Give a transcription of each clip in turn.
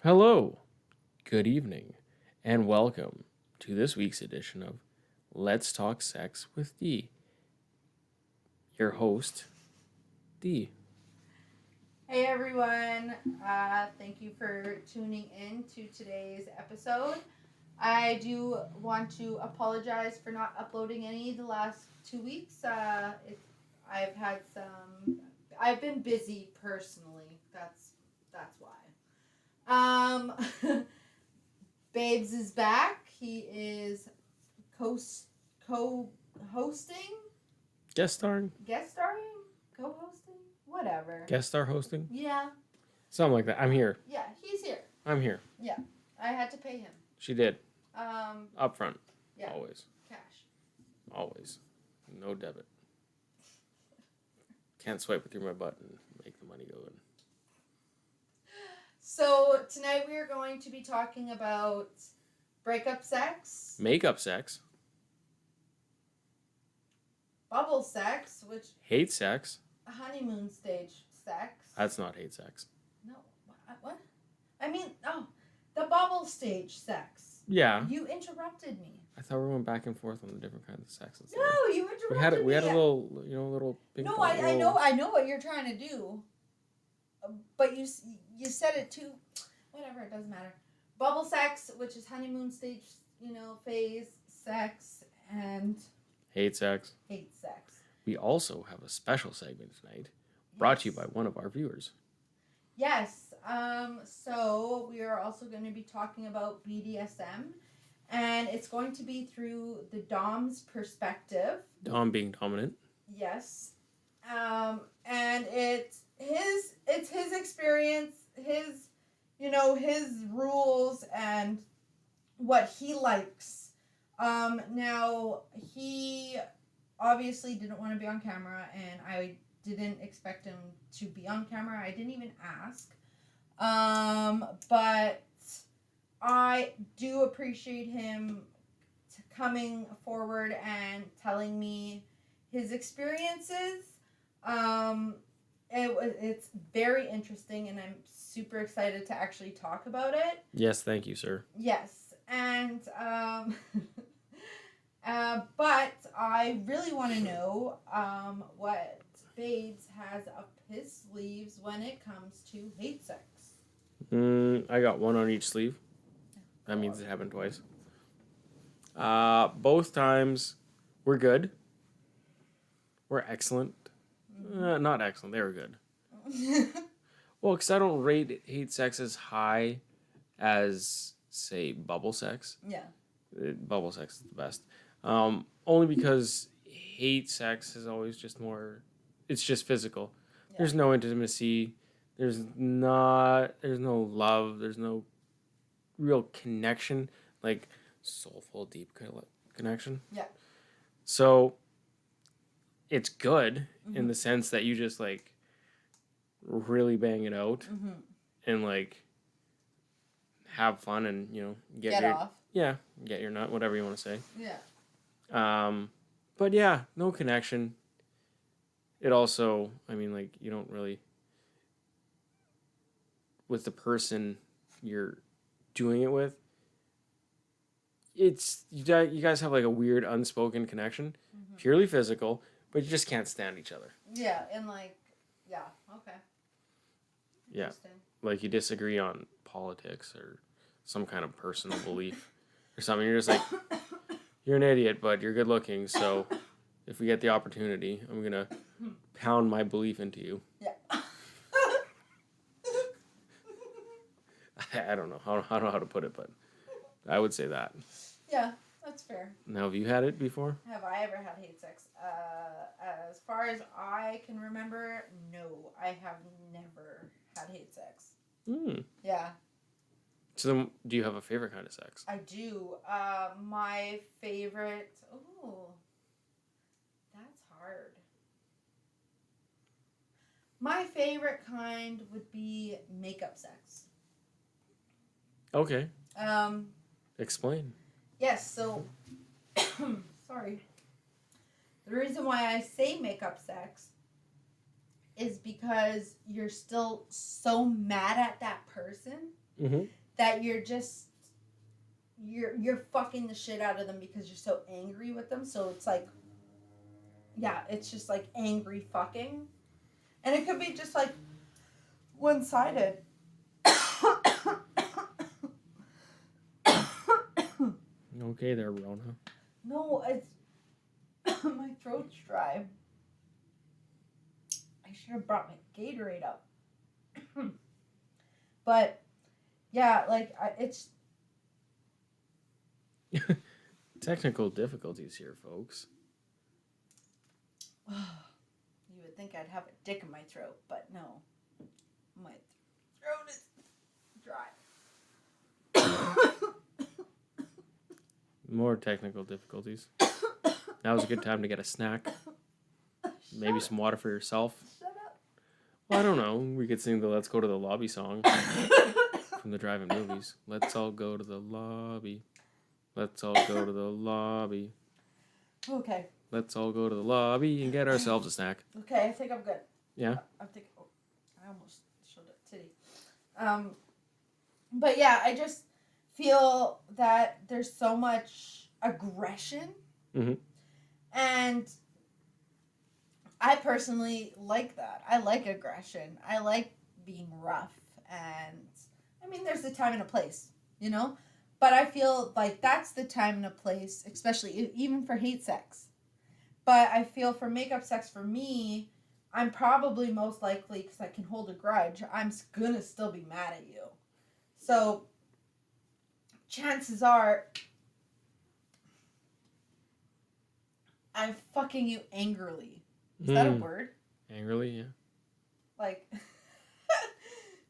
Hello, good evening, and welcome to this week's edition of Let's Talk Sex with D. Your host, D. Hey everyone, thank you for tuning in to today's episode. I do want to apologize for not uploading any the last 2 weeks. I've had some. I've been busy personally. That's why. Babes is back. He is co co hosting, Guest starring? guest starring, co hosting, whatever. Guest star hosting? Yeah, Something like that. I'm here. yeah, he's here. I'm here. Yeah, I had to pay him. She did. Um, Up front. yeah, Always. cash. Always. No debit. Can't swipe it through my butt and make the money go in. So tonight we are going to be talking about breakup sex, Makeup sex. bubble sex, which Hate sex. honeymoon stage sex. That's not hate sex. No, what? I mean, the bubble stage sex. Yeah. You interrupted me. I thought we went back and forth on the different kinds of sex and stuff. No, you interrupted me. We had a little, little ping No, pong. I know what you're trying to do, but you said it too. Whatever, it doesn't matter. Bubble sex, which is honeymoon stage, phase sex, and Hate sex. hate sex. We also have a special segment tonight brought to you by one of our viewers. Yes. So we are also going to be talking about BDSM, and it's going to be through the Dom's perspective. Dom being dominant. Yes. And it's his experience, his rules and what he likes. Now he obviously didn't want to be on camera, and I didn't expect him to be on camera. I didn't even ask. But I do appreciate him coming forward and telling me his experiences. It's very interesting, and I'm super excited to actually talk about it. Yes, thank you, sir. Yes, and but I really want to know what Babes has up his sleeves when it comes to hate sex. I got one on each sleeve. That means it happened twice. Both times were good. Were excellent. Not excellent. They were good. Well, because I don't rate hate sex as high as, say, bubble sex. Yeah. Bubble sex is the best. Only because hate sex is always just more. It's just physical. Yeah. There's no intimacy. There's no love. There's no real connection, like soulful, deep connection. Yeah. So it's good in the sense that you just like really bang it out and like have fun and get your, off. Yeah, get your nut, whatever you want to say. Yeah. But yeah, no connection. It also, I mean, like, you don't really, with the person you're doing it with, it's, you guys have like a weird unspoken connection, purely physical, but you just can't stand each other. Yeah, and like, yeah, okay. Yeah, like you disagree on politics or some kind of personal belief or something. You're just like, you're an idiot, but you're good looking, so if we get the opportunity, I'm going to pound my belief into you. Yeah. I don't know. I don't know how to put it, but I would say that. Yeah, that's fair. Now, have you had it before? Have I ever had hate sex? As far as I can remember, no. I have never had hate sex. Yeah. So then, do you have a favorite kind of sex? I do. My favorite... Oh, that's hard. My favorite kind would be makeup sex. Okay. Explain. Yes, so... sorry. The reason why I say makeup sex is because you're still so mad at that person Mm-hmm. that you're fucking the shit out of them because you're so angry with them. So it's like, yeah, it's just like angry fucking. And it could be just like one-sided. Okay there, Rona. No, it's my throat's dry. I should have brought my Gatorade up. But yeah, like it's Technical difficulties here, folks. you would think I'd have a dick in my throat, but no. My throat is dry. More technical difficulties. Now is a good time to get a snack. Maybe some water for yourself. Shut up. Well, I don't know. We could sing the Let's Go to the Lobby song from the drive-in movies. Let's all go to the lobby. Let's all go to the lobby. Okay. Let's all go to the lobby and get ourselves a snack. Okay, I think I'm good. Yeah? I think I almost showed a titty. But yeah, I just feel that there's so much aggression. Mm-hmm. And I personally like that. I like aggression. I like being rough. And I mean, there's a time and a place, you know? But I feel like that's the time and a place, especially even for hate sex. But I feel for makeup sex for me, I'm probably most likely, because I can hold a grudge, I'm gonna still be mad at you. So chances are I'm fucking you angrily. Is that a word? Angrily, yeah. Like,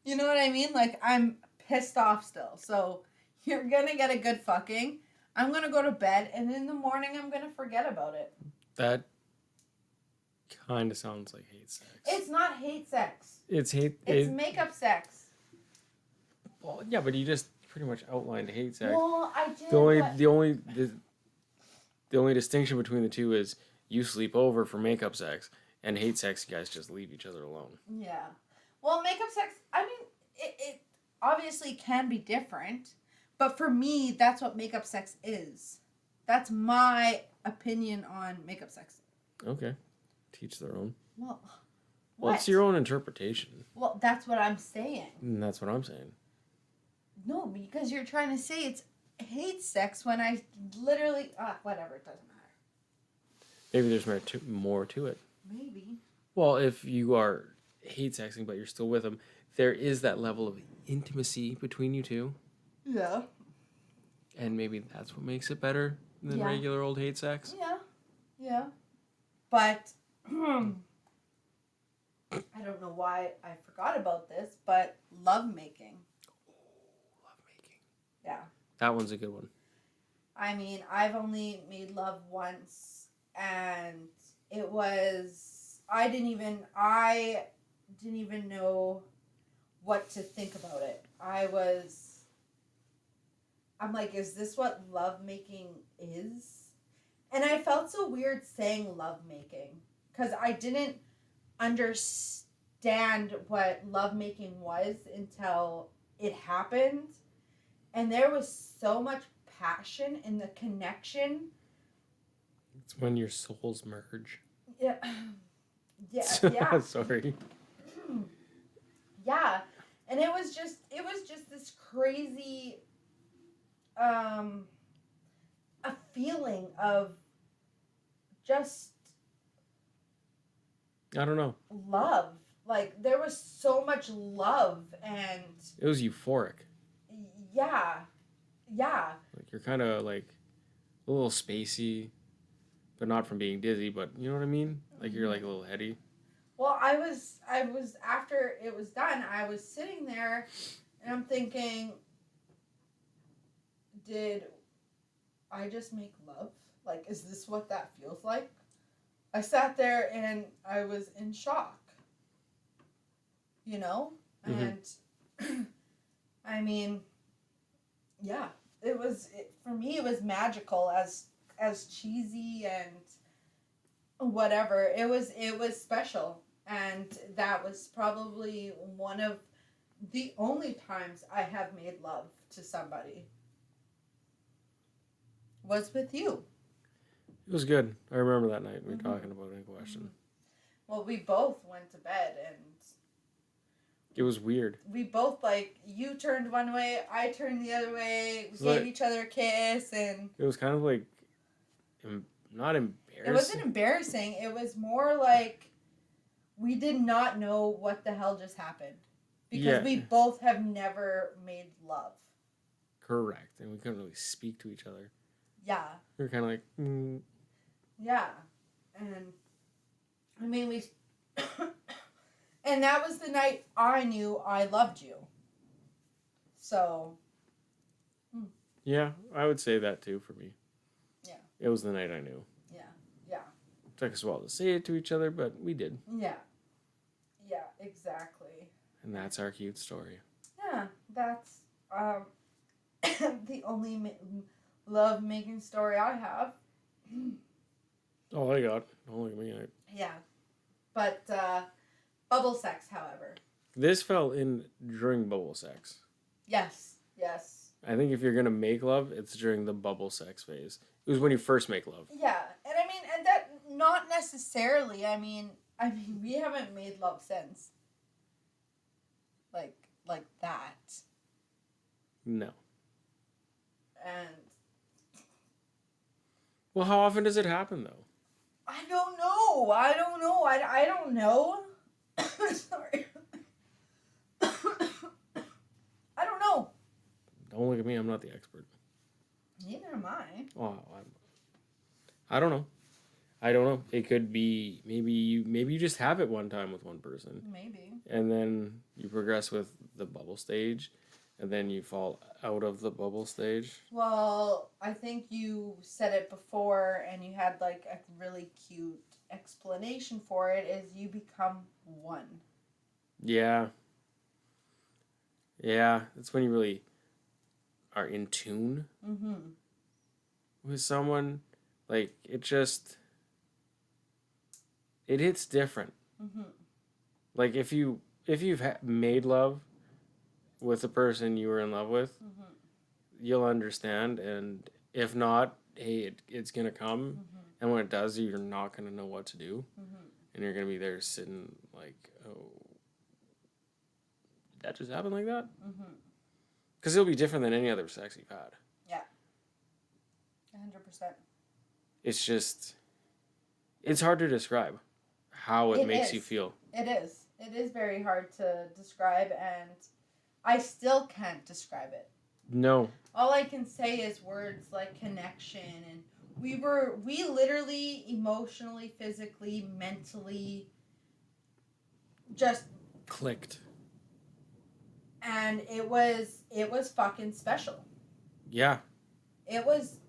you know what I mean? Like, I'm pissed off still. So you're gonna get a good fucking. I'm gonna go to bed, and in the morning, I'm gonna forget about it. That kind of sounds like hate sex. It's not hate sex. It's hate. It's makeup sex. Well, yeah, but you just pretty much outlined hate sex. Well, I did. The only distinction between the two is you sleep over for makeup sex, and hate sex, you guys just leave each other alone. Yeah. Well, makeup sex, I mean, it obviously can be different, but for me, that's what makeup sex is. That's my opinion on makeup sex. Okay. Teach their own. Well, what? Well, it's your own interpretation. Well, that's what I'm saying. And that's what I'm saying. No, because you're trying to say it's hate sex when I literally... whatever, it doesn't matter. Maybe there's more to it. Maybe. Well, if you are hate sexing but you're still with them, there is that level of intimacy between you two. Yeah. And maybe that's what makes it better than regular old hate sex. Yeah. Yeah. But... I don't know why I forgot about this, but lovemaking. Lovemaking. Yeah. That one's a good one. I mean, I've only made love once, and it was... I didn't even know what to think about it. I'm like, is this what lovemaking is? And I felt so weird saying lovemaking, because I didn't understand what lovemaking was until it happened. And there was so much passion in the connection. It's when your souls merge. Yeah. Yeah. Sorry. Yeah. And it was just this crazy a feeling of just I don't know. love. Like, there was so much love, and it was euphoric. Yeah. Like, you're kind of like a little spacey, but not from being dizzy, but you know what I mean? Like, you're like a little heady. Well, I was after it was done, I was sitting there and I'm thinking, did I just make love? Like, is this what that feels like? I sat there and I was in shock. You know? Mm-hmm. And I mean, yeah, for me it was magical, as cheesy and whatever. It was special, and that was probably one of the only times I have made love to somebody was with you. It was good. I remember that night we were talking about it in question. Well, we both went to bed and It was weird. we both, like, you turned one way, I turned the other way, we So gave like, each other a kiss, and it was kind of like, not embarrassing. it wasn't embarrassing. It was more like we did not know what the hell just happened. Because we both have never made love. Correct. And we couldn't really speak to each other. Yeah. We were kind of like, Yeah. And, I mean, we... and that was the night I knew I loved you. So... Yeah, I would say that too for me. Yeah. It was the night I knew. Yeah. Yeah. It took us a while to say it to each other, but we did. Yeah. Yeah, exactly. And that's our cute story. Yeah, that's the only love-making story I have. Oh, I got. Don't look at me. Yeah. But, bubble sex, however. This fell in during bubble sex. Yes. Yes. I think if you're going to make love, it's during the bubble sex phase. It was when you first make love. Yeah. And I mean, and that, not necessarily, I mean, we haven't made love since. Like that. No. And... Well, how often does it happen, though? I don't know. I don't know. Sorry. I don't know. Don't look at me. I'm not the expert. Neither am I. Oh, I don't know. I don't know. It could be maybe you just have it one time with one person. Maybe. And then you progress with the bubble stage, and then you fall out of the bubble stage. Well, I think you said it before, and you had like a really cute explanation for it. Is you become one. Yeah. Yeah, that's when you really are in tune with someone. Like it hits different. Like if you've made love with the person you were in love with, you'll understand. And if not, hey, it's gonna come. And when it does, you're not gonna know what to do, and you're gonna be there sitting like, oh, did that just happen like that? Because it'll be different than any other sex you've had. Yeah. 100%. It's just, it's hard to describe how it makes you feel. It is. It is very hard to describe, and I still can't describe it. No. All I can say is words like connection, and we literally emotionally, physically, mentally just clicked. And it was fucking special. Yeah.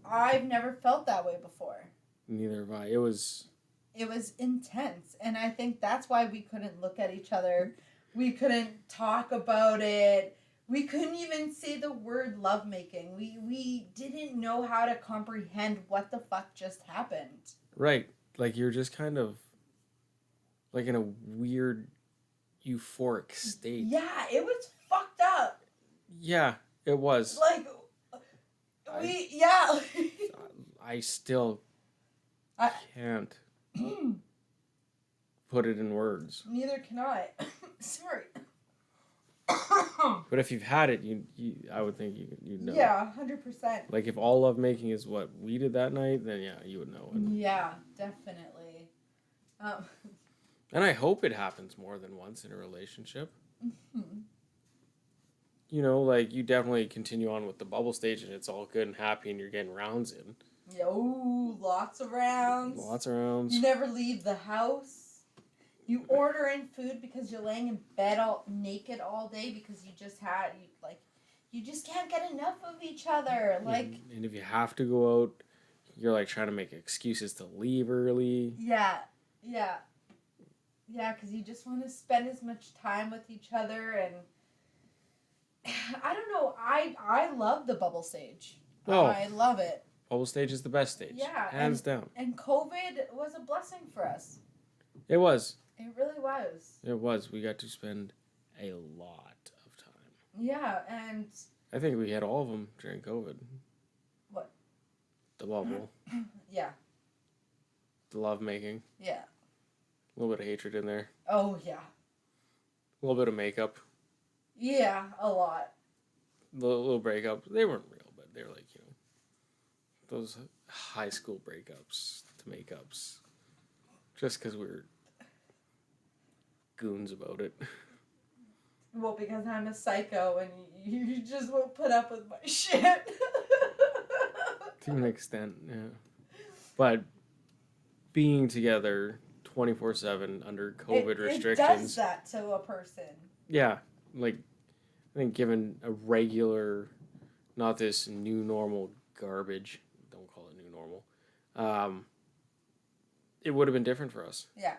I've never felt that way before. Neither have I. It was intense, and I think that's why we couldn't look at each other. We couldn't talk about it. We couldn't even say the word lovemaking. We didn't know how to comprehend what the fuck just happened. Right. Like you're just kind of like in a weird euphoric state. Yeah, it was fucked up. Yeah, it was. Like I still can't put it in words. Neither can I. Sorry. But if you've had it, you I would think you'd know. Yeah, 100%. Like if all lovemaking is what we did that night, then yeah, you would know it. Yeah, definitely. And I hope it happens more than once in a relationship. You know, like you definitely continue on with the bubble stage and it's all good and happy and you're getting rounds in. Yo, lots of rounds. Lots of rounds. You never leave the house. You order in food because you're laying in bed all naked all day because you just can't get enough of each other. Like, and if you have to go out, you're like trying to make excuses to leave early. Yeah, because you just want to spend as much time with each other, and I don't know. I love the bubble stage. Oh, I love it. Bubble stage is the best stage. Yeah, hands down. And COVID was a blessing for us. It was. It really was. It was. We got to spend a lot of Yeah, and I think we had all of them during COVID. what? The bubble, Yeah, the love making, yeah. a little bit of hatred in there, Oh yeah, a little bit of makeup, yeah, a lot. little breakup. They weren't real, but they were like, those high school breakups to makeups, just because we were goons about it. Well, because I'm a psycho and you just won't put up with my shit. To an extent, yeah. But being together 24/7 under COVID it does restrictions, that to a person. yeah, like I think given a regular, not this new normal garbage, don't call it new normal, um, it would have been different for us. Yeah,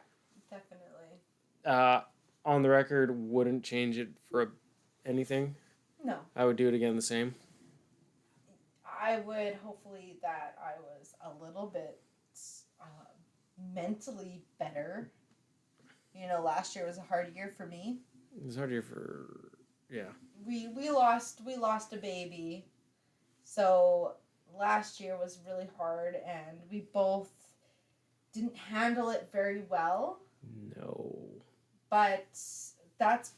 definitely. Uh, on the record, wouldn't change it for anything. No. I would do it again the same. I would hopefully that I was a little bit mentally better. Last year was a hard year for me. It was hard here for, yeah. We lost a baby, so last year was really hard, and we both didn't handle it very well. No. But that's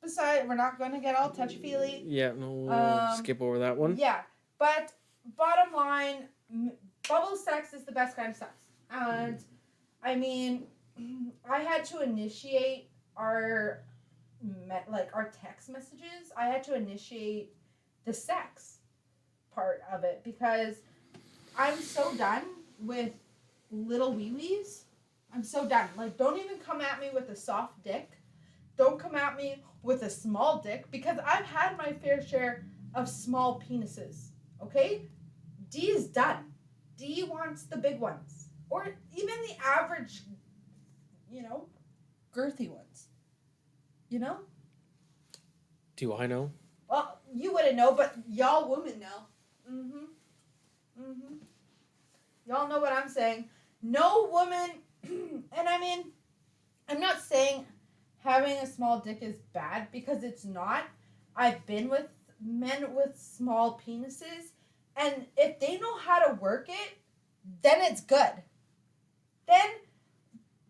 beside. We're not going to get all touchy feely. Yeah, no, we'll skip over that one. Yeah, but bottom line, bubble sex is the best kind of sex, and I mean, I had to initiate our text messages. I had to initiate the sex part of it because I'm so done with little wee wees. I'm so done. Like, don't even come at me with a soft dick. Don't come at me with a small dick because I've had my fair share of small penises. Okay? D is done. D wants the big ones. Or even the average, girthy ones. Do I know? Well, you wouldn't know, but y'all women know. Mm-hmm. Y'all know what I'm saying. No woman, and I mean, I'm not saying having a small dick is bad because it's not. I've been with men with small penises, and if they know how to work it, then it's good.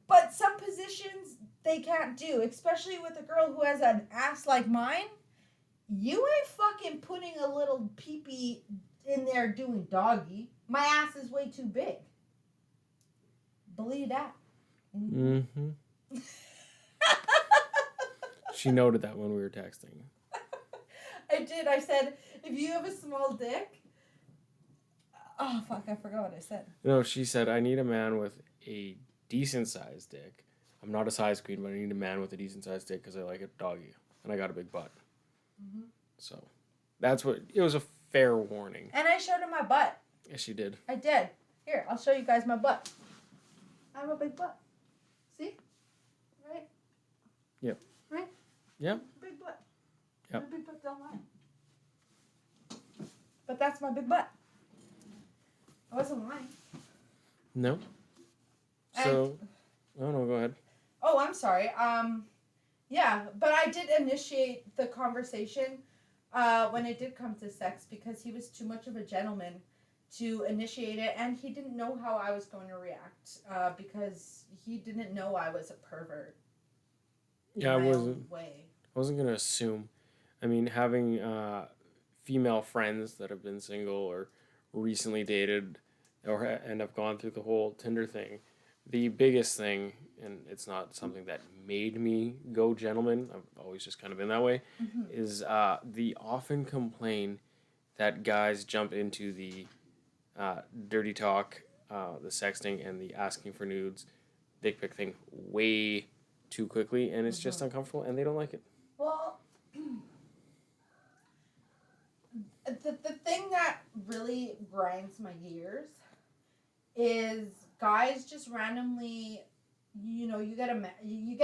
But some positions they can't do, especially with a girl who has an ass like mine. You ain't fucking putting a little peepee in there doing doggy. My ass is way too big. Believe that. Mm-hmm. She noted that when we were texting. I did. I said, if you have a small dick. Oh, fuck. I forgot what I said. No, she said, I need a man with a decent sized dick. I'm not a size queen, but I need a man with a decent sized dick because I like it doggy. And I got a big butt. Mm-hmm. So that's what, it was a fair warning. And I showed her my butt. Yes, she did. I did. Here, I'll show you guys my butt. I have a big butt. See? Right? Yep. Right? Yep. Big butt. Yep. My big butt don't lie. But that's my big butt. I wasn't lying. No. So, oh no, go ahead. Oh, I'm sorry. Yeah, but I did initiate the conversation when it did come to sex because he was too much of a gentleman to initiate it, and he didn't know how I was going to react because he didn't know I was a pervert. Yeah, I wasn't gonna assume. I mean, having female friends that have been single or recently dated and have gone through the whole Tinder thing, the biggest thing, and it's not something that made me go gentleman, I've always just kind of been that way, is the often complain that guys jump into the dirty talk, the sexting, and the asking for nudes, dick pic thing way too quickly, and it's just uncomfortable, and they don't like it. Well, the thing that really grinds my gears is guys just randomly, you get a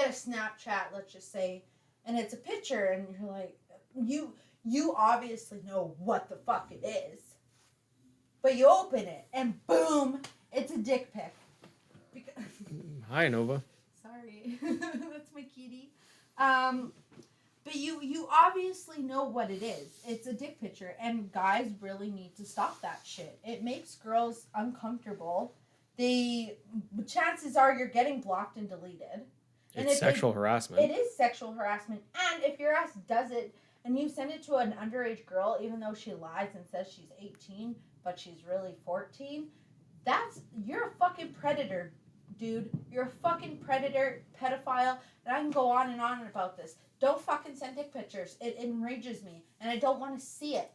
Snapchat, let's just say, and it's a picture, and you're like, you obviously know what the fuck it is, but you open it, and boom, it's a dick pic. Hi, Nova. Sorry, that's my kitty. But you obviously know what it is. It's a dick picture, and guys really need to stop that shit. It makes girls uncomfortable. Chances are you're getting blocked and deleted. And It's sexual harassment. It is sexual harassment. And if your ass does it and you send it to an underage girl, even though she lies and says she's 18, but she's really 14, you're a fucking predator, dude. You're a fucking predator, pedophile, and I can go on and on about this. Don't fucking send dick pictures. It enrages me, and I don't want to see it.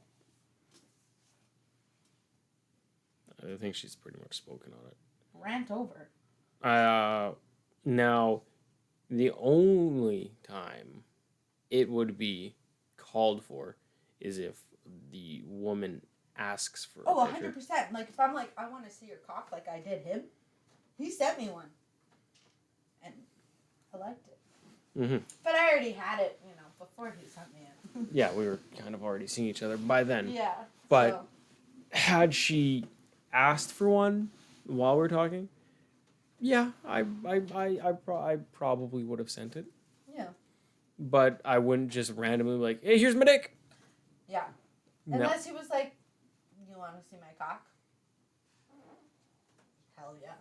I think she's pretty much spoken on it. Rant over. Now, the only time it would be called for is if the woman asks for a picture. 100%. Like, if I'm like, I want to see your cock like I did him, he sent me one. And I liked it. Mm-hmm. But I already had it, before he sent me it. Yeah, we were kind of already seeing each other by then. Yeah. But had she asked for one while we're talking, yeah, I probably would have sent it. Yeah. But I wouldn't just randomly be like, hey, here's my dick. Yeah. No. Unless he was like, you want to see my cock? Hell yeah.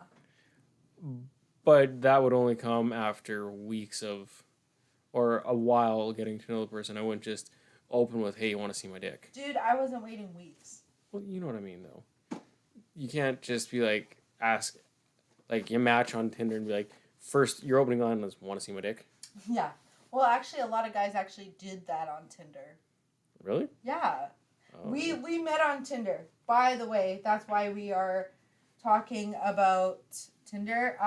But that would only come after weeks of, or a while getting to know the person. I wouldn't just open with, hey, you want to see my dick? Dude, I wasn't waiting weeks. Well, you know what I mean, though. You can't just be like, ask, like, you match on Tinder and be like, first, your opening line is, want to see my dick? Yeah. Well, actually, a lot of guys actually did that on Tinder. Really? Yeah. Oh, We met on Tinder. By the way, that's why we are talking about Tinder.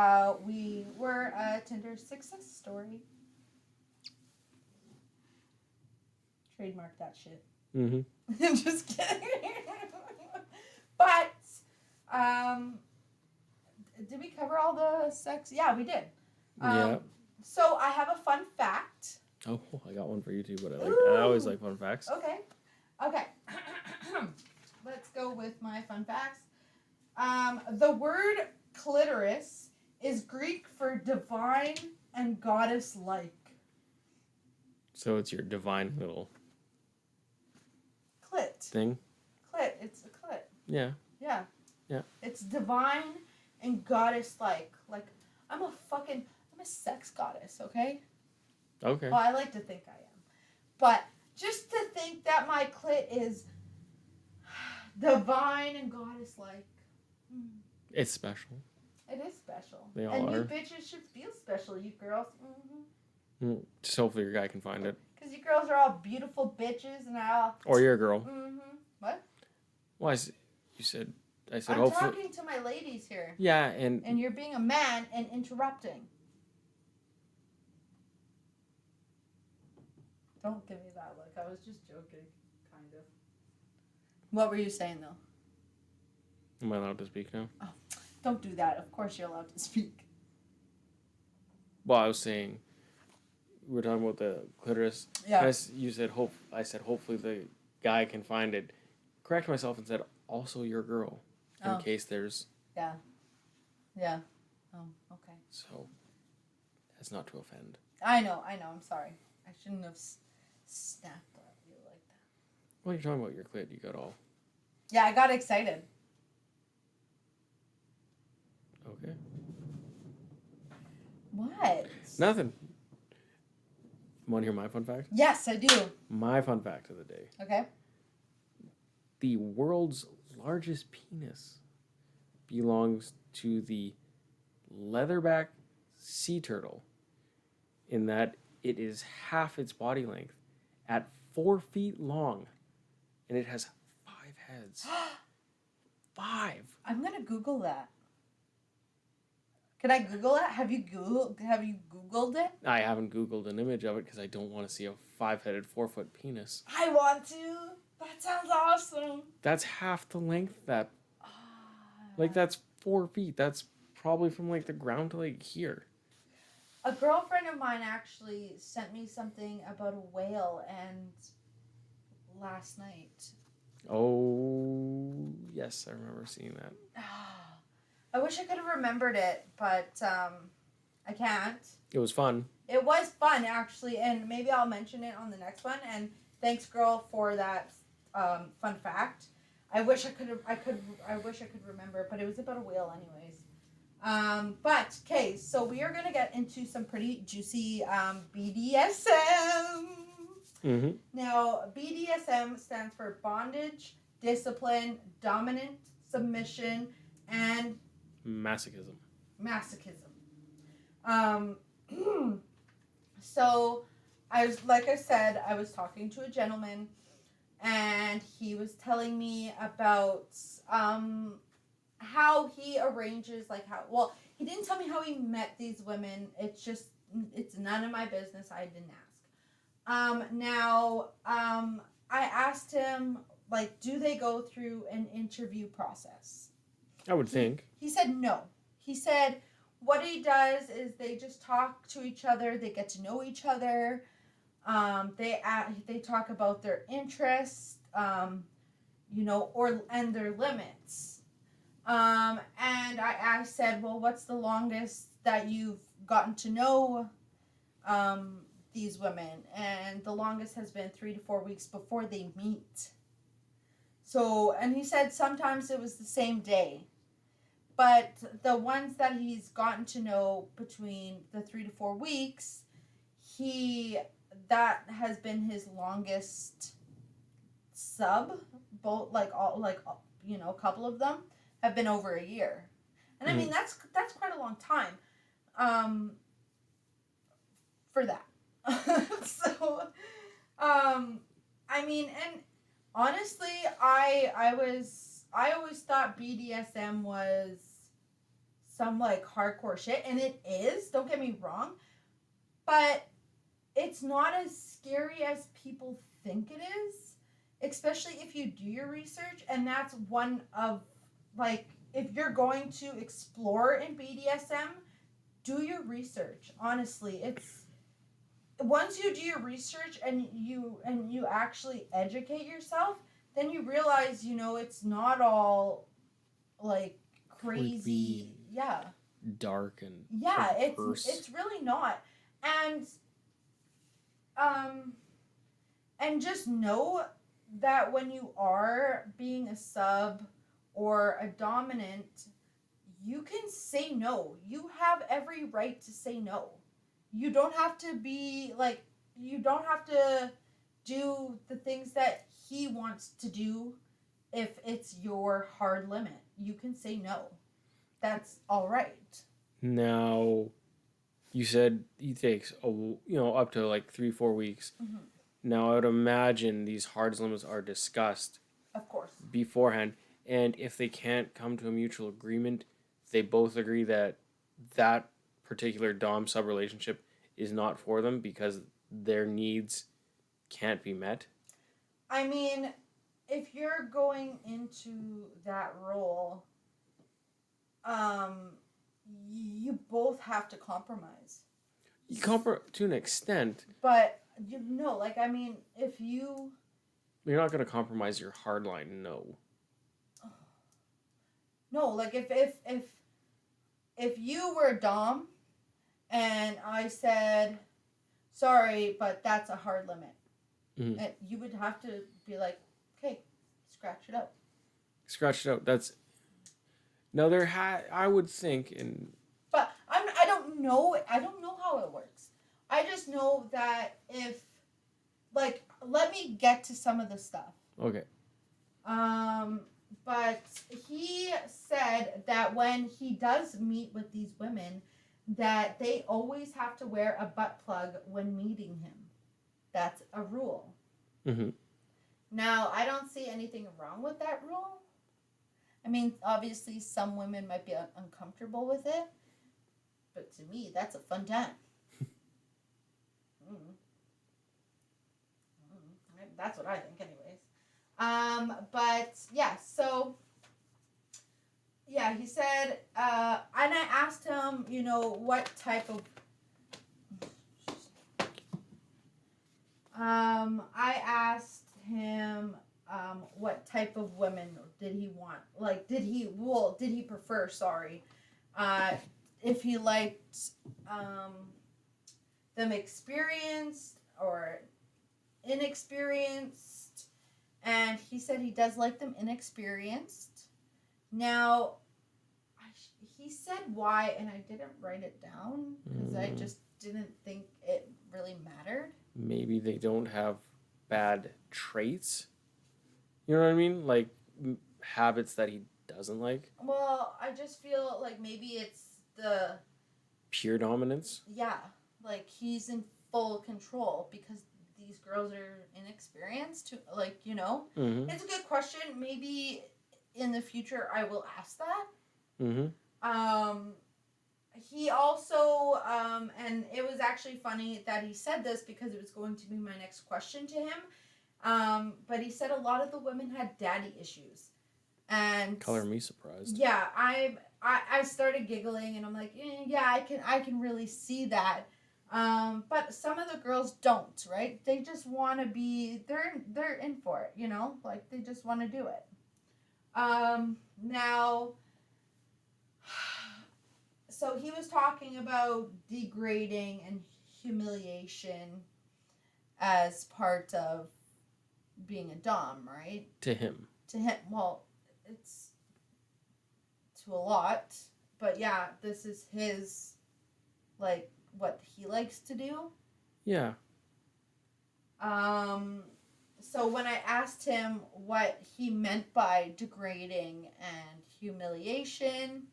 We were a Tinder success story. Trademark that shit. Mm-hmm. I'm just kidding. But, did we cover all the sex? Yeah, we did. Yeah. So I have a fun fact. Oh, I got one for you too, but I always like fun facts. Okay. Let's go with my fun facts. The word clitoris is Greek for divine and goddess-like. So it's your divine little Clit. thing? Clit. It's a clit. Yeah. Yeah. Yeah. It's divine and goddess-like. Like, I'm a sex goddess, okay? Okay. Well, I like to think I am. But just to think that my clit is divine and goddess-like. It's special. It is special. They all and are. you bitches should feel special, you girls. Mm-hmm. Just hopefully your guy can find it. Because you girls are all beautiful bitches and all. Or you're a girl. Mm-hmm. What? Well, I said I'm hopefully. talking to my ladies here. Yeah, and you're being a man and interrupting. Don't give me that look. I was just joking, kind of. What were you saying, though? Am I allowed to speak now? Oh, don't do that. Of course you're allowed to speak. Well, I was saying, we were talking about the clitoris. Yeah. You said I said hopefully the guy can find it. Correct myself and said also your girl, in case there's. Yeah. Yeah. Oh, okay. So, that's not to offend. I know. I'm sorry. I shouldn't have snapped at you like that. Well, you're talking about your clit. You got all. Yeah, I got excited. Okay. What? Nothing. Want to hear my fun fact? Yes, I do. My fun fact of the day. Okay. The world's largest penis belongs to the leatherback sea turtle, in that it is half its body length at 4 feet long, and it has 5 heads. 5. I'm gonna Google that. Can I Google it? Have you Googled it? I haven't Googled an image of it because I don't want to see a 5-headed 4-foot penis. I want to. That sounds awesome. That's half the length of that. Like, that's 4 feet. That's probably from, like, the ground to, like, here. A girlfriend of mine actually sent me something about a whale and last night. Oh, yes, I remember seeing that. I wish I could have remembered it, but I can't. It was fun. It was fun actually, and maybe I'll mention it on the next one. And thanks, girl, for that fun fact. I wish I could have. I wish I could remember, but it was about a whale, anyways. But okay, so we are gonna get into some pretty juicy BDSM. Mm-hmm. Now, BDSM stands for bondage, discipline, dominant, submission, and Masochism. masochism. Um, so, like I said, I was talking to a gentleman, and he was telling me about how he arranges, like how. Well, he didn't tell me how he met these women. It's none of my business. I didn't ask. I asked him, like, do they go through an interview process? I would think. He said no. He said what he does is they just talk to each other. They get to know each other. They talk about their interests, and their limits. And I said, well, what's the longest that you've gotten to know these women? And the longest has been 3 to 4 weeks before they meet. So, and he said sometimes it was the same day. But the ones that he's gotten to know between the 3 to 4 weeks, that has been his longest sub. Both a couple of them have been over a year, and I mean that's quite a long time, for that. So, I mean, and honestly, I always thought BDSM was some like hardcore shit, and it is. Don't get me wrong, but it's not as scary as people think it is, especially if you do your research. And that's one of, like, if you're going to explore in BDSM, do your research. Honestly, it's once you do your research and you actually educate yourself, then you realize, it's not all like crazy. Creepy, yeah. dark and Yeah, perverse. it's really not. And and just know that when you are being a sub or a dominant, you can say no. You have every right to say no. You don't have to be like, you don't have to do the things that he wants to do if it's your hard limit. You can say no. That's all right. Now, you said he takes up to like 3-4 weeks. Mm-hmm. Now, I would imagine these hard limits are discussed Of course. beforehand, and if they can't come to a mutual agreement, they both agree that that particular dom sub relationship is not for them because their needs can't be met. I mean, if you're going into that role, you both have to compromise. You to an extent. But like, I mean, if you're not going to compromise your hard line, no. No, like if you were dom and I said, sorry, but that's a hard limit, and you would have to be like, okay, scratch it out. Scratch it out. That's now I would think, and but I don't know. I don't know how it works. I just know that if, like, let me get to some of the stuff. Okay. But he said that when he does meet with these women, that they always have to wear a butt plug when meeting him. That's a rule. Mm-hmm. Now, I don't see anything wrong with that rule. I mean, obviously, some women might be uncomfortable with it, but to me, that's a fun time. That's what I think, anyways. But yeah, so yeah, he said, and I asked him, what type of. I asked him, what type of women did he want? Like, did he prefer? Sorry, if he liked, them experienced or inexperienced. And he said he does like them inexperienced. Now, he said why, and I didn't write it down because I just didn't think it really mattered. Maybe they don't have bad traits. You know what I mean? Like habits that he doesn't like. Well, I just feel like maybe it's the Pure dominance. yeah, like he's in full control because these girls are inexperienced. To like, Mm-hmm. it's a good question. Maybe in the future I will ask that. Mm-hmm. He also, and it was actually funny that he said this because it was going to be my next question to him. But he said a lot of the women had daddy issues, and color me surprised. Yeah, I started giggling, and I'm like, yeah, I can really see that. But some of the girls don't, right? They just want to be, they're in for it, like they just want to do it. Now. So he was talking about degrading and humiliation as part of being a dom, right? To him. To him, well, it's to a lot, but yeah, this is his, like, what he likes to do. Yeah. So when I asked him what he meant by degrading and humiliation,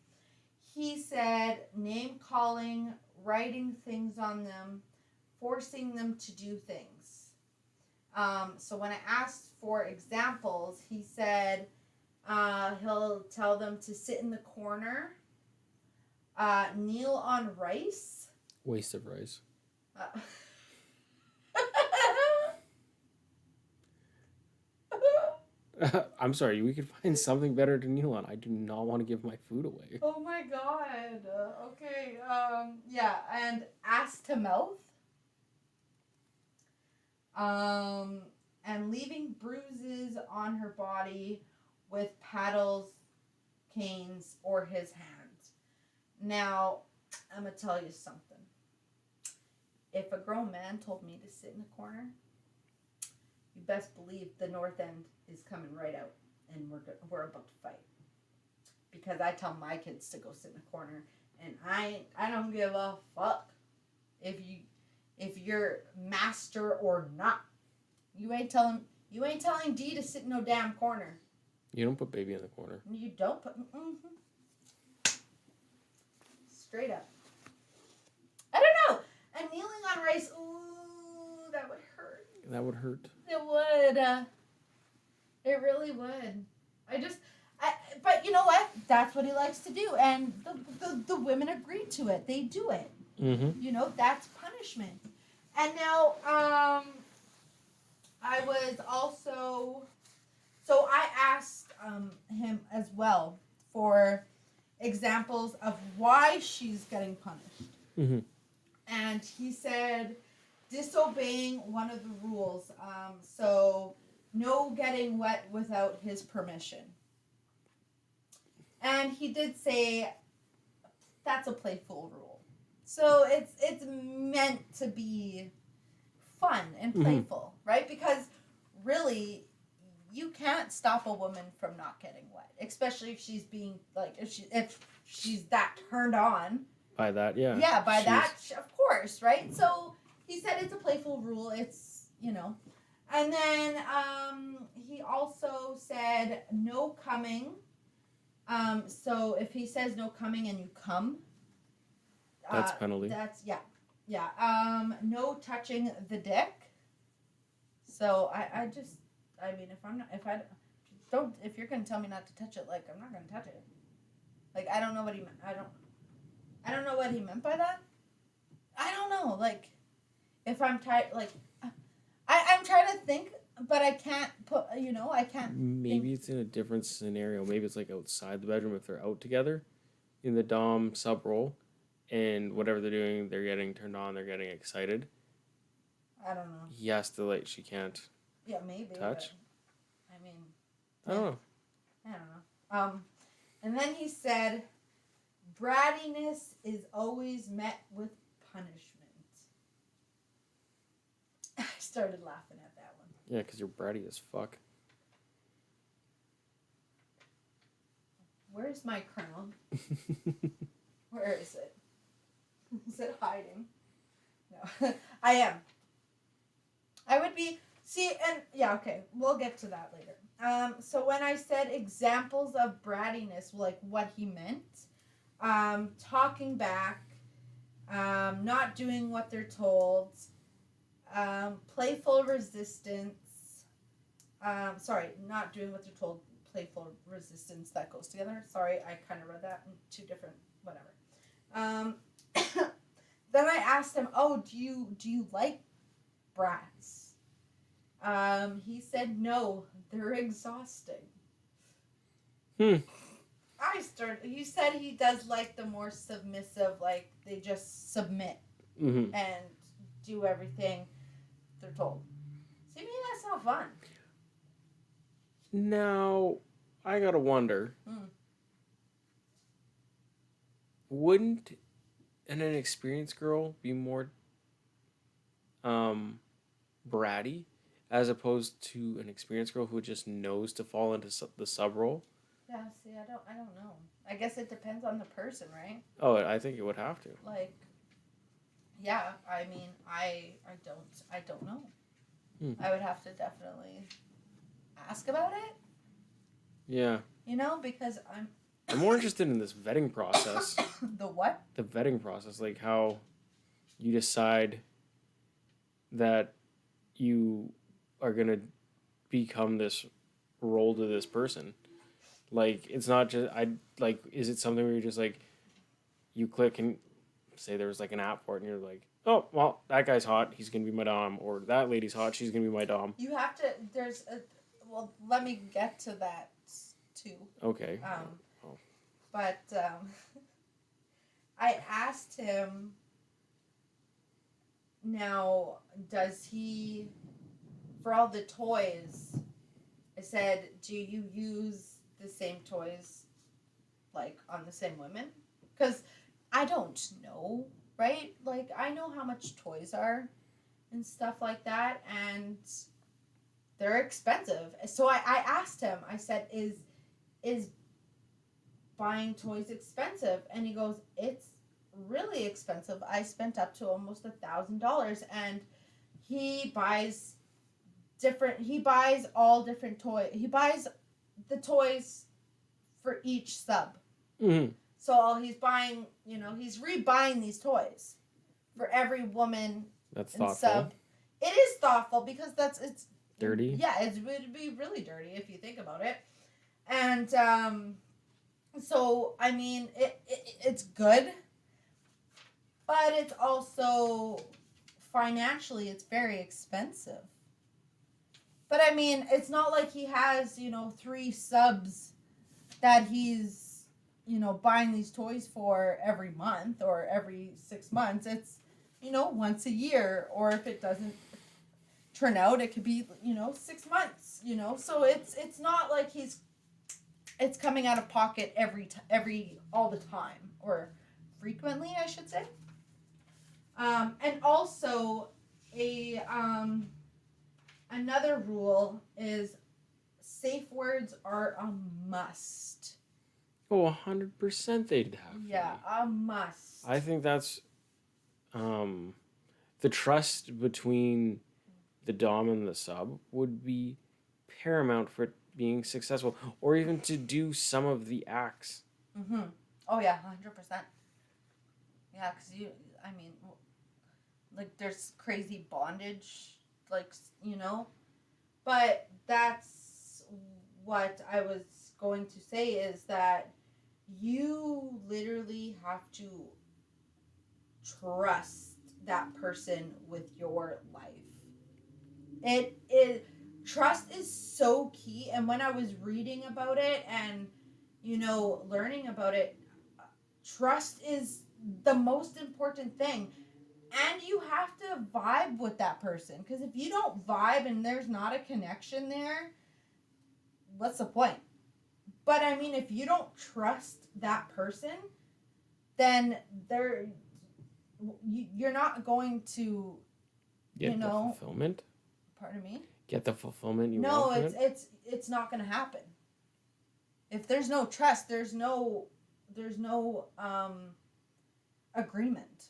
he said name calling, writing things on them, forcing them to do things. So when I asked for examples, he said he'll tell them to sit in the corner, kneel on rice. Waste of rice. I'm sorry, we could find something better to kneel on. I do not want to give my food away. Oh my god. Okay. Yeah, and ass to mouth. And leaving bruises on her body with paddles, canes, or his hands. Now, I'm going to tell you something. If a grown man told me to sit in a corner, you best believe the north end is coming right out, and we're about to fight. Because I tell my kids to go sit in a corner, and I don't give a fuck if you're master or not. You ain't telling D to sit in no damn corner. You don't put baby in the corner. You don't put straight up. I don't know. And kneeling on rice, ooh, that would hurt. That would hurt. It would. It really would. But you know what? That's what he likes to do, and the women agree to it. They do it. Mm-hmm. That's punishment. And now, I was also, so I asked him as well for examples of why she's getting punished. Mm-hmm. And he said disobeying one of the rules. So no getting wet without his permission. And he did say that's a playful rule. So it's meant to be fun and playful, right? Because really, you can't stop a woman from not getting wet, especially if she's being like if she's that turned on by that. Yeah. Yeah, by that, of course, right? So he said it's a playful rule. It's and then he also said no coming. So if he says no coming and you come, that's penalty. That's yeah. No touching the dick. So if you're gonna tell me not to touch it, like I'm not gonna touch it. Like I don't know what he meant. I don't know what he meant by that. I don't know. Like if I'm tired, like I'm trying to think, but I can't put. I can't. Maybe it's in a different scenario. Maybe it's like outside the bedroom if they're out together, in the dom sub role, and whatever they're doing, they're getting turned on. They're getting excited. I don't know. He has to she can't. Yeah, maybe. Touch. I mean. I don't know. I don't know. And then he said, brattiness is always met with punishment. started laughing at that one. Yeah, because you're bratty as fuck. Where's my crown? Where is it? Is it hiding? No. I am. I would be... See, and... Yeah, okay. We'll get to that later. So when I said examples of brattiness, like what he meant, talking back, not doing what they're told, playful resistance, sorry, not doing what they're told, playful resistance, that goes together. Sorry, I kind of read that in two different, whatever. Then I asked him, oh, do you like brats? He said, no, they're exhausting. He said he does like the more submissive, like they just submit and do everything they're told. See, maybe that's not fun. Now, I gotta wonder, wouldn't an inexperienced girl be more bratty as opposed to an experienced girl who just knows to fall into the sub role? Yeah, see, I don't know. I guess it depends on the person, right? Oh, I think it would have to. Like, yeah, I mean, I don't know. I would have to definitely ask about it. Yeah. You know, because I'm more interested in this vetting process. The what? The vetting process, like how you decide that you are gonna become this role to this person. Like, it's not just is it something where you're just like, you click and say there's like an app for it and you're like, oh, well, that guy's hot, he's gonna be my dom, or that lady's hot, she's gonna be my dom. You have to, well, let me get to that too. Okay. But I asked him, now, does he, for all the toys, I said, do you use the same toys, like, on the same women? Because I don't know, right? Like, I know how much toys are and stuff like that, and they're expensive. So I asked him, I said, is buying toys expensive? And he goes, it's really expensive. I spent up to almost $1,000, and he buys all different toys. He buys the toys for each sub. So he's buying, he's rebuying these toys for every woman. That's and thoughtful. Sub. It is thoughtful because it's dirty. Yeah, it would be really dirty if you think about it. And so I mean, it's good, but it's also financially it's very expensive. But I mean, it's not like he has 3 subs that he's buying these toys for every month or every 6 months. It's once a year, or if it doesn't turn out, it could be 6 months. So it's not like it's coming out of pocket all the time, or frequently, I should say. And also another rule is safe words are a must. Oh, 100% they'd have. Yeah, a must. I think that's the trust between the dom and the sub would be paramount for it being successful, or even to do some of the acts. Oh yeah, 100%. Yeah, because like there's crazy bondage, like but that's what I was going to say, is that you literally have to trust that person with your life. Trust is so key. And when I was reading about it and learning about it, trust is the most important thing. And you have to vibe with that person, because if you don't vibe and there's not a connection there, what's the point? But I mean, if you don't trust that person, then you're not going to get the fulfillment. Pardon me? Get the fulfillment you No, want from it? it's not going to happen. If there's no trust, there's no agreement.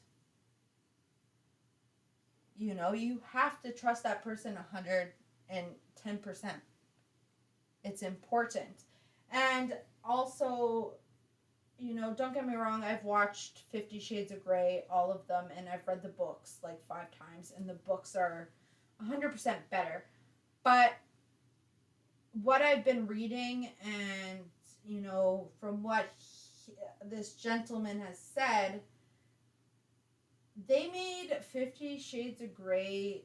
You know, you have to trust that person 110%. It's important. And also, you know, don't get me wrong, I've watched 50 Shades of Grey, all of them, and I've read the books like 5 times, and the books are 100% better. But what I've been reading, and, you know, from what this gentleman has said, they made 50 Shades of Grey,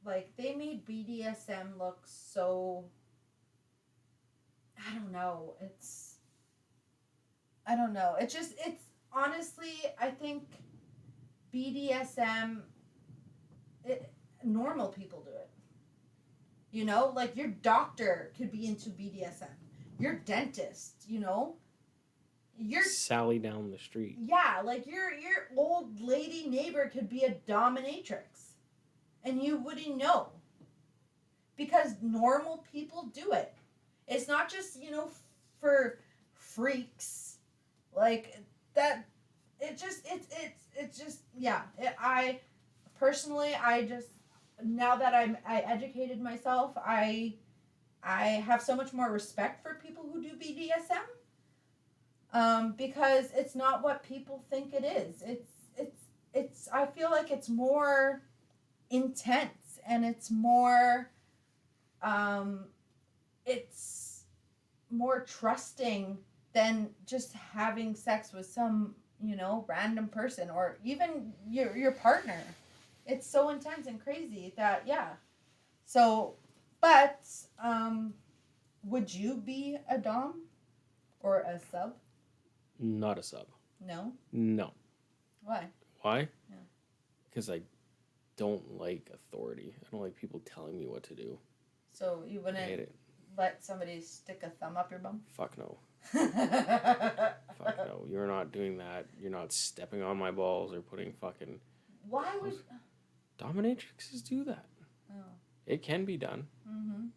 like, they made BDSM look so, I don't know, it's honestly, I think BDSM, normal people do it. You know, like your doctor could be into BDSM. Your dentist, you know, your Sally down the street. yeah, like your old lady neighbor could be a dominatrix, and you wouldn't know because normal people do it. It's not just, you know, for freaks like that. It's just yeah. I personally, I just, now that I educated myself, I have so much more respect for people who do BDSM. Because it's not what people think it is. It's I feel like it's more intense, and um it's more trusting than just having sex with some, you know, random person or even your partner. It's so intense and crazy that yeah. So, but would you be a dom or a sub? Not a sub. No. No. Why? Why? Yeah. Because I don't like authority. I don't like people telling me what to do. So you I hate wouldn't it. let somebody stick a thumb up your bum? Fuck no. Fuck no. You're not doing that. You're not stepping on my balls or putting fucking. Why would? Dominatrixes do that. Oh. It can be done. Mm-hmm.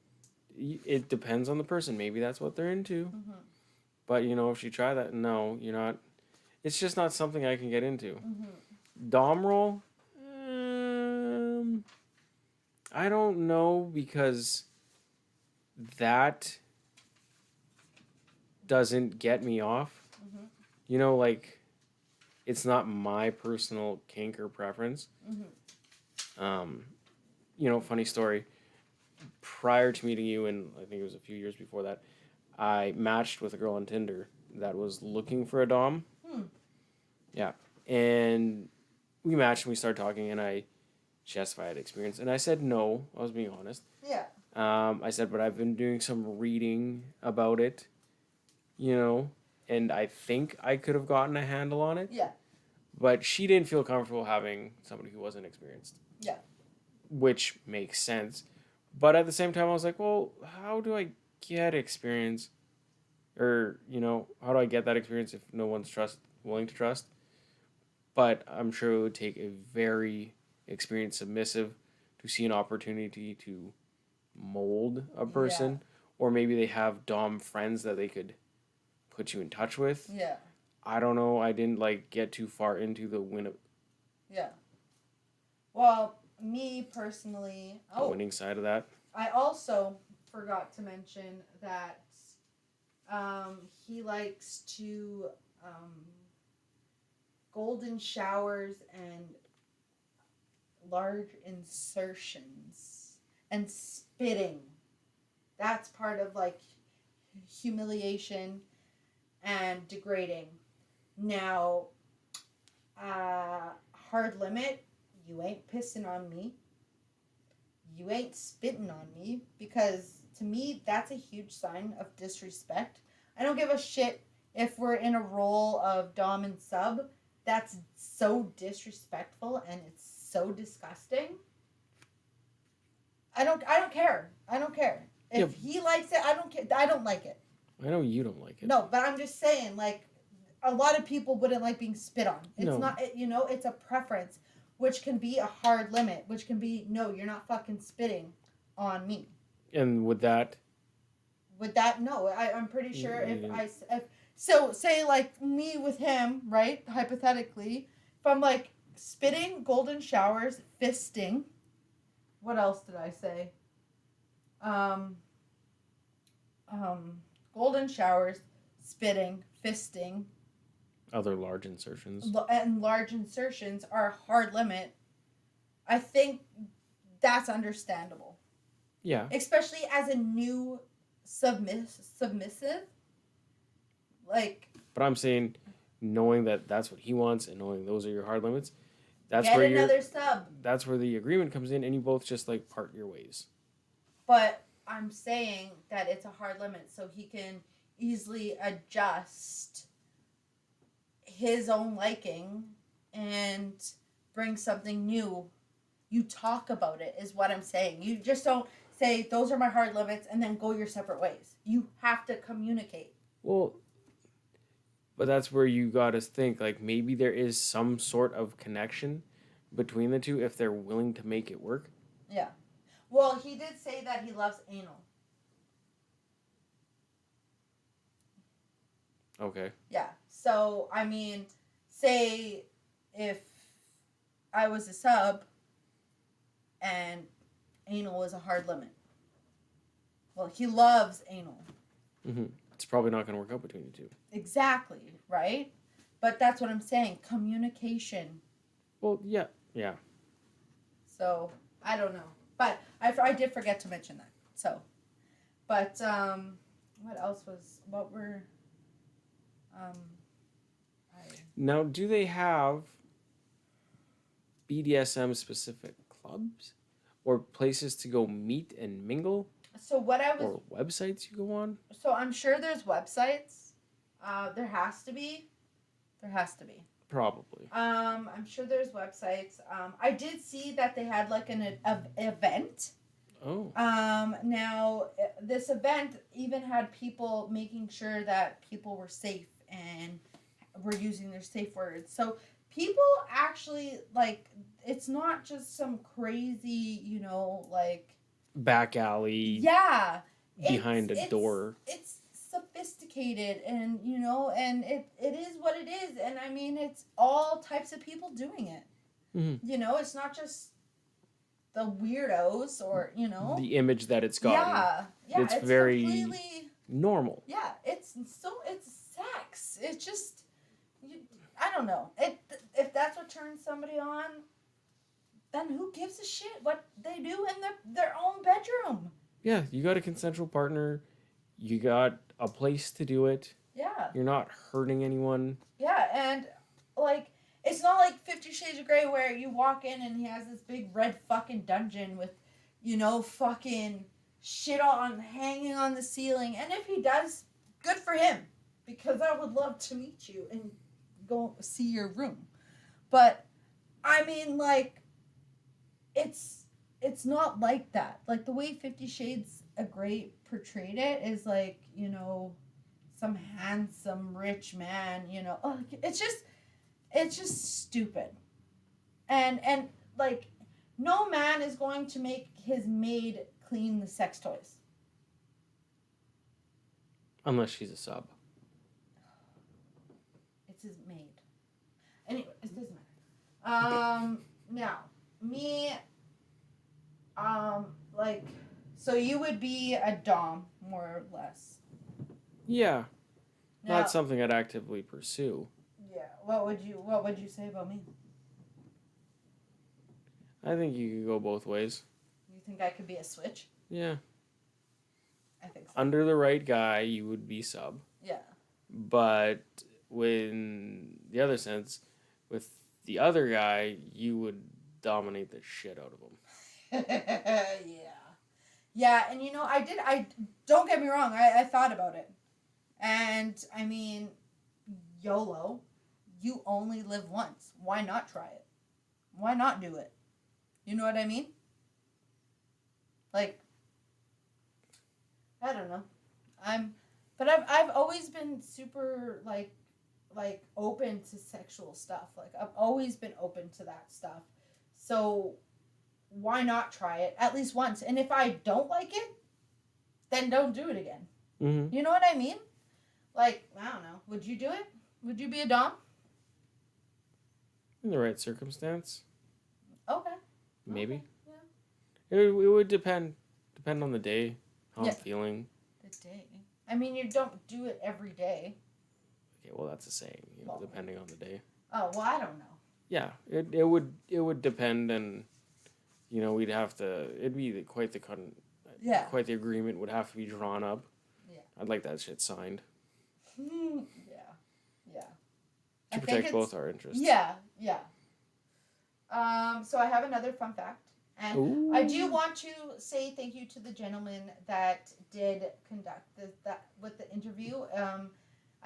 It depends on the person. Maybe that's what they're into. Mm-hmm. But, you know, if you try that, no, you're not. It's just not something I can get into. Mm-hmm. Dom roll? I don't know because that doesn't get me off. Mm-hmm. You know, like, it's not my personal kink or preference. Mm-hmm. You know, funny story. Prior to meeting you, and I think it was a few years before that, I matched with a girl on Tinder that was looking for a dom. Yeah, and we matched and we started talking, and she asked if I had experience, and I said no. I was being honest. Yeah. I said, but I've been doing some reading about it, you know, and I think I could have gotten a handle on it. Yeah. But she didn't feel comfortable having somebody who wasn't experienced. Yeah. Which makes sense. But at the same time, I was like, well, how do I get experience? Or, you know, how do I get that experience if no one's willing to trust? But I'm sure it would take a very experienced submissive to see an opportunity to mold a person. Yeah. Or maybe they have dom friends that they could put you in touch with. Yeah. I don't know. I didn't like get too far into the Yeah. Well, me personally, winning side of that. I also forgot to mention that he likes to golden showers and large insertions and spitting. That's part of like humiliation and degrading. Now, hard limit, you ain't pissing on me. You ain't spitting on me, because to me that's a huge sign of disrespect. I don't give a shit if we're in a role of dom and sub. That's so disrespectful and it's so disgusting. I don't care. I don't care. If he likes it, I don't care. I don't like it. I know you don't like it. No, but I'm just saying, like, a lot of people wouldn't like being spit on. It's No. not, you know, it's a preference. which can be a hard limit, which can be, no, you're not fucking spitting on me. And with that, No, I'm pretty sure mm, so say like me with him, right? Hypothetically, if I'm like spitting, golden showers, fisting. What else did I say? Um, um, golden showers, spitting, fisting, other large insertions. and large insertions are a hard limit. I think that's understandable, Yeah, especially as a new submissive. Like, but I'm saying, knowing that that's what he wants and knowing those are your hard limits, that's get where you're. another sub. That's where the agreement comes in, and you both just like part your ways. But I'm saying that it's a hard limit, so he can easily adjust his own liking and bring something new. You talk about it, is what I'm saying. You just don't say, those are my hard limits, and then go your separate ways. You have to communicate. Well, but that's where you gotta think like maybe there is some sort of connection between the two if they're willing to make it work. Yeah. Well, he did say that he loves anal. Okay. Yeah. So, I mean, say if I was a sub and anal was a hard limit. Well, he loves anal. Mm-hmm. It's probably not going to work out between the two. Exactly, right? But that's what I'm saying. Communication. Well, yeah. So, I don't know. But I did forget to mention that. So, but, what else was, what were, Now, do they have BDSM specific clubs or places to go meet and mingle? So what I was, or websites you go on? so I'm sure there's websites. There has to be. There has to be. Probably. I'm sure there's websites. I did see that they had like an event. Oh. Now this event even had people making sure that people were safe and were using their safe words. So people actually like, it's not just some crazy, like back alley. Yeah. Behind a door. It's sophisticated and and it is what it is, and I mean it's all types of people doing it. Mm-hmm. It's not just the weirdos or the image that it's gotten. Yeah, it's very completely normal. Yeah, it's sex. It's just I don't know. If that's what turns somebody on, then who gives a shit what they do in their own bedroom? Yeah, you got a consensual partner. You got a place to do it. Yeah. You're not hurting anyone. Yeah, and like it's not like 50 Shades of Grey where you walk in and he has this big red fucking dungeon with, fucking shit on hanging on the ceiling. And if he does, good for him. Because I would love to meet you and go see your room. But I mean, like, it's not like that. Like the way 50 Shades of Grey portrayed it is like, some handsome rich man, it's just stupid. And like no man is going to make his maid clean the sex toys. Unless she's a sub. It's his maid. Anyway, it doesn't matter. Now, me, like, so you would be a dom, more or less. Yeah. Now, not something I'd actively pursue. Yeah. What would you say about me? I think you could go both ways. You think I could be a switch? Yeah. I think so. Under the right guy, you would be sub. Yeah. But in the other sense, with the other guy, you would dominate the shit out of him. Yeah. Yeah, and I don't get me wrong, I thought about it. And I mean, YOLO, you only live once. Why not try it? Why not do it? You know what I mean? Like, I don't know. But I've always been super like open to sexual stuff. Like I've always been open to that stuff. So why not try it at least once? And if I don't like it, then don't do it again. Mm-hmm. You know what I mean? Like, I don't know. Would you do it? Would you be a dom? In the right circumstance, Okay. maybe. Okay. Yeah. It would depend on the day, how Yeah. I'm feeling. The day. I mean, you don't do it every day. Okay, well that's a saying, Well, depending on the day. Oh, well, I don't know. Yeah, it would depend, and we'd have to. It'd be quite the Yeah. quite the agreement would have to be drawn up. Yeah. I'd like that shit signed Yeah. Yeah. to I think protect it's both our interests. yeah. Yeah. So I have another fun fact, and Ooh. I do want to say thank you to the gentleman that did conduct that with the interview.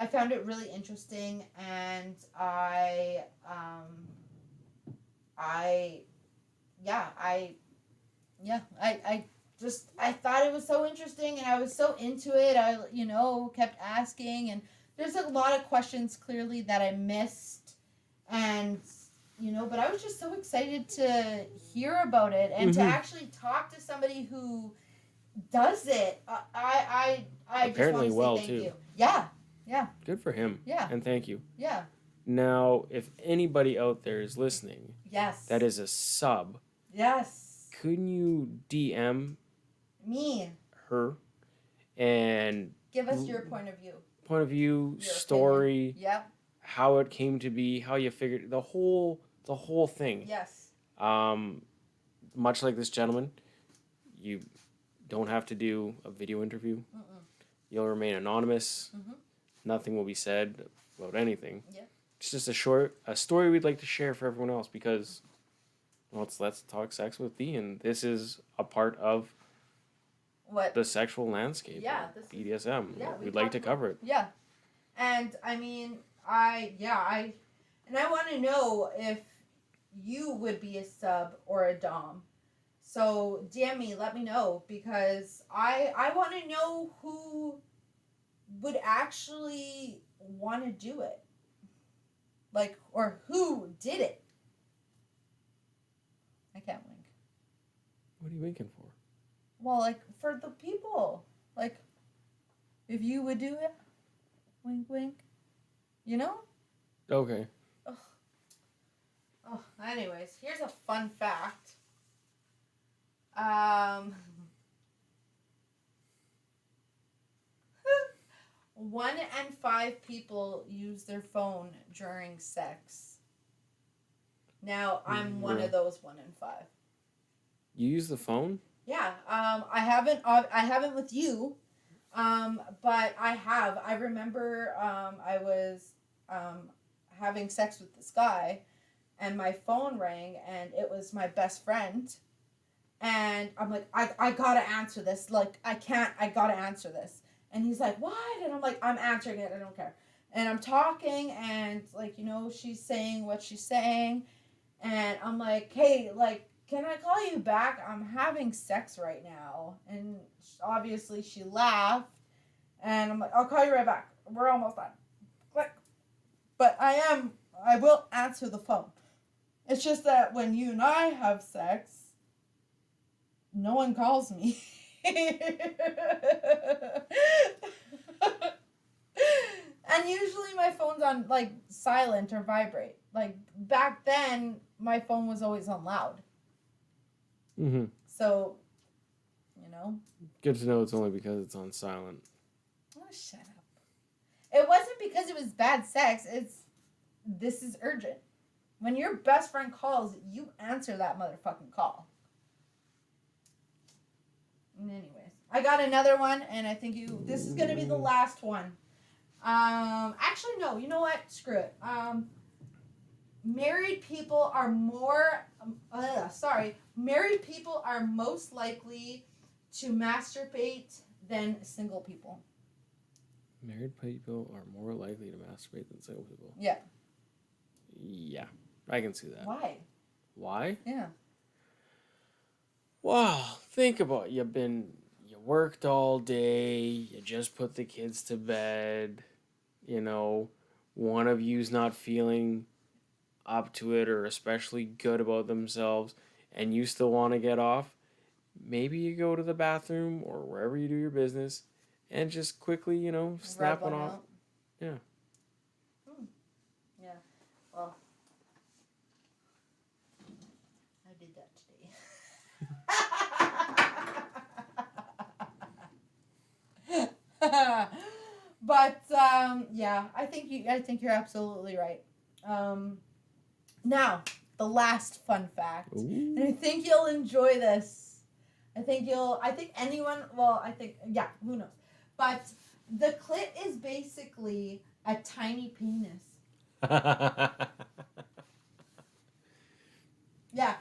I found it really interesting, and I just I thought it was so interesting, and I was so into it. I kept asking, and there's a lot of questions clearly that I missed, and but I was just so excited to hear about it and to actually talk to somebody who does it. I just want Apparently to say well, thank too. you. Yeah. Good for him. Yeah. And thank you. Yeah. Now, if anybody out there is listening, Yes. that is a sub, Yes. couldn't you DM Me. her and Give us your point of view. Your story, Yep. how it came to be, how you figured the whole thing. Yes. Much like this gentleman, you don't have to do a video interview. Mm-mm. You'll remain anonymous. Mm-hmm. Nothing will be said about anything. Yeah. It's just a story we'd like to share for everyone else because, well, it's Let's Talk Sex with D, and this is a part of What? the sexual landscape. Yeah. BDSM. Yeah. We'd like to cover it. Yeah. And I mean, I want to know if you would be a sub or a dom. So DM me, let me know, because I want to know who would actually want to do it. Like, or who did it. I can't wink. What are you winking for? Well, like, for the people. Like, if you would do it. Wink, wink. You know? Okay. Oh, anyways, here's a fun fact. 1 in 5 people use their phone during sex. Now, I'm one of those 1 in 5. You use the phone? Yeah. I haven't with you. But I have. I remember I was having sex with this guy, and my phone rang, and it was my best friend. And I'm like, I gotta answer this. Like, I gotta answer this. And he's like, what? And I'm like, I'm answering it. I don't care. And I'm talking, and like, she's saying what she's saying. And I'm like, hey, like, can I call you back? I'm having sex right now. And obviously she laughed. And I'm like, I'll call you right back. We're almost done. Click. But I will answer the phone. It's just that when you and I have sex, no one calls me. And usually my phone's on, like, silent or vibrate. Like, back then, my phone was always on loud. Mm-hmm. So, Good to know it's only because it's on silent. Oh, shut up. It wasn't because it was bad sex. This is urgent. When your best friend calls, you answer that motherfucking call. Anyways, I got another one, and I think this is going to be the last one. Actually, no. You know what? Screw it. Married people are Married people are most likely to masturbate than single people. Married people are more likely to masturbate than single people. Yeah. Yeah, I can see that. Why? Why? Yeah. Wow, think about it. You worked all day, you just put the kids to bed, one of you's not feeling up to it or especially good about themselves and you still want to get off, maybe you go to the bathroom or wherever you do your business and just quickly, snap Rub one one off. out. Yeah. Yeah. Well, I did that today. But yeah, I think you're absolutely right. Now, the last fun fact. Ooh. And I think you'll enjoy this. I think anyone, well, yeah, who knows. But the clit is basically a tiny penis. Yeah.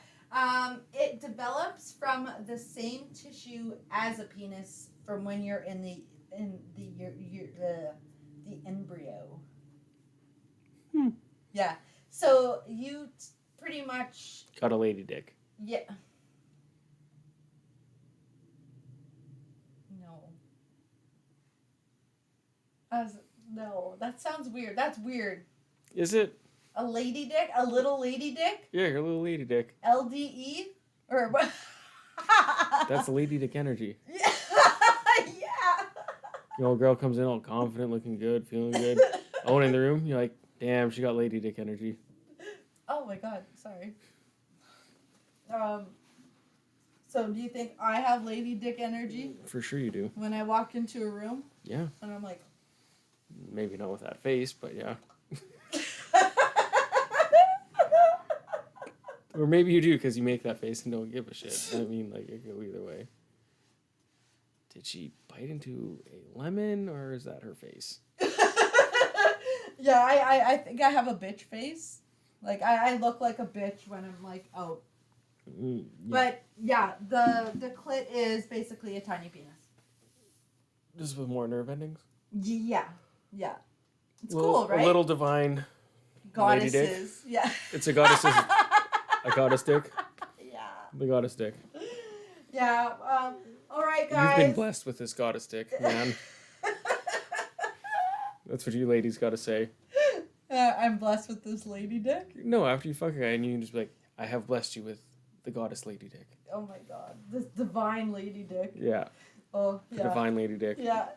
It develops from the same tissue as a penis from when you're in the embryo. Yeah. So you pretty much Got a lady dick. Yeah. No. No, that sounds weird. That's weird. Is it? A lady dick? A little lady dick? Yeah, your little lady dick. LDE? Or what? That's lady dick energy. Yeah. Yeah. Your old girl comes in all confident, looking good, feeling good. Owen in the room, you're like, damn, she got lady dick energy. Oh my god, sorry. So do you think I have lady dick energy? For sure you do. When I walk into a room? Yeah. And I'm like... Maybe not with that face, but yeah. Or maybe you do because you make that face and don't give a shit. I mean, like, it could go either way. Did she bite into a lemon or is that her face? Yeah, I think I have a bitch face. Like, I look like a bitch when I'm, like, out. Yeah. But, yeah, the clit is basically a tiny penis. Just with more nerve endings? Yeah. Yeah. It's Well, cool, right? A little divine Goddesses. lady dick. Yeah. It's a goddess's... A goddess dick? Yeah. The goddess dick. Yeah. All right, guys. You've been blessed with this goddess dick, man. That's what you ladies gotta say. I'm blessed with this lady dick. No, after you fuck a guy and you can just be like, I have blessed you with the goddess lady dick. Oh my god. This divine lady dick. Yeah. Oh, yeah. Divine lady dick. Yeah.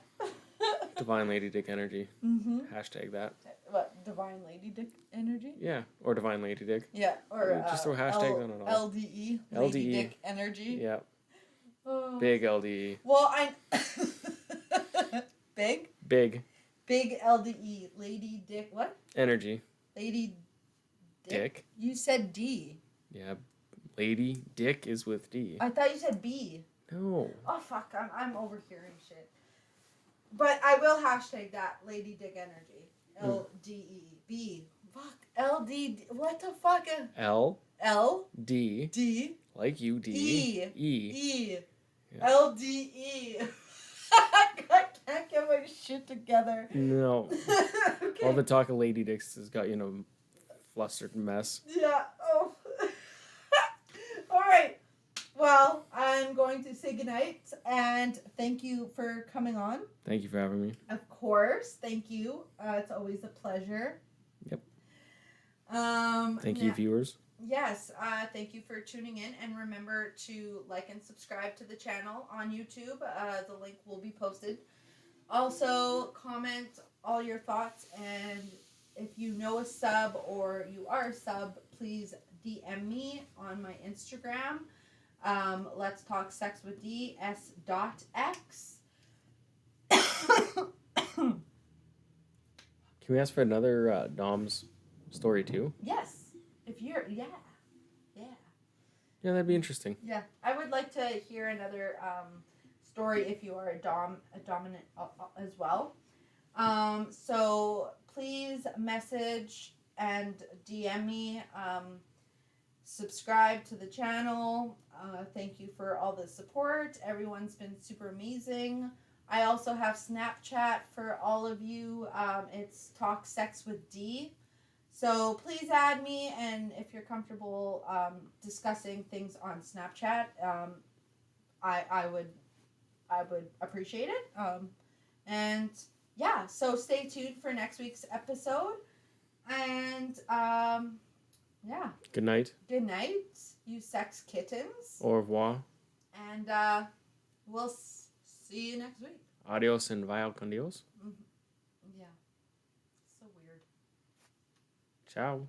Divine lady dick energy. Mm-hmm. Hashtag that. What? Divine lady dick energy? Yeah. Or divine lady dick. Yeah. Or just throw hashtags on it all. LDE. Lady LDE. dick energy. Yeah. Oh. Big LDE. Well, Big? Big LDE. Lady dick. What? Energy. Lady Dick. You said D. Yeah. Lady dick is with D. I thought you said B. No. Oh, fuck. I'm overhearing shit. But I will hashtag that lady dick energy. LDE. B. Fuck. LD. What the fuck? L. L. D. D. Like you, D. E. E. E. Yeah. LDE. I can't get my shit together. No. Okay. All the talk of lady dicks has got you in a flustered mess. Yeah. Oh. All right. Well, I'm going to say goodnight and thank you for coming on. Thank you for having me. Of course. Thank you. It's always a pleasure. Yep. Thank you, viewers. Yes. Thank you for tuning in. And remember to like and subscribe to the channel on YouTube. The link will be posted. Also, comment all your thoughts. And if you know a sub or you are a sub, please DM me on my Instagram. Let's talk sex with D S.X. Can we ask for another Dom's story too? Yes. If you're, yeah. Yeah, that'd be interesting. Yeah. I would like to hear another story if you are a dominant as well. So please message and DM me. Subscribe to the channel. Thank you for all the support. Everyone's been super amazing. I also have Snapchat for all of you. It's Talk Sex with D. So please add me, and if you're comfortable discussing things on Snapchat, I would appreciate it. And yeah, so stay tuned for next week's episode. And Yeah. Good night. Good night, you sex kittens. Au revoir. And we'll see you next week. Adios and vaya con Dios. Yeah. So weird. Ciao.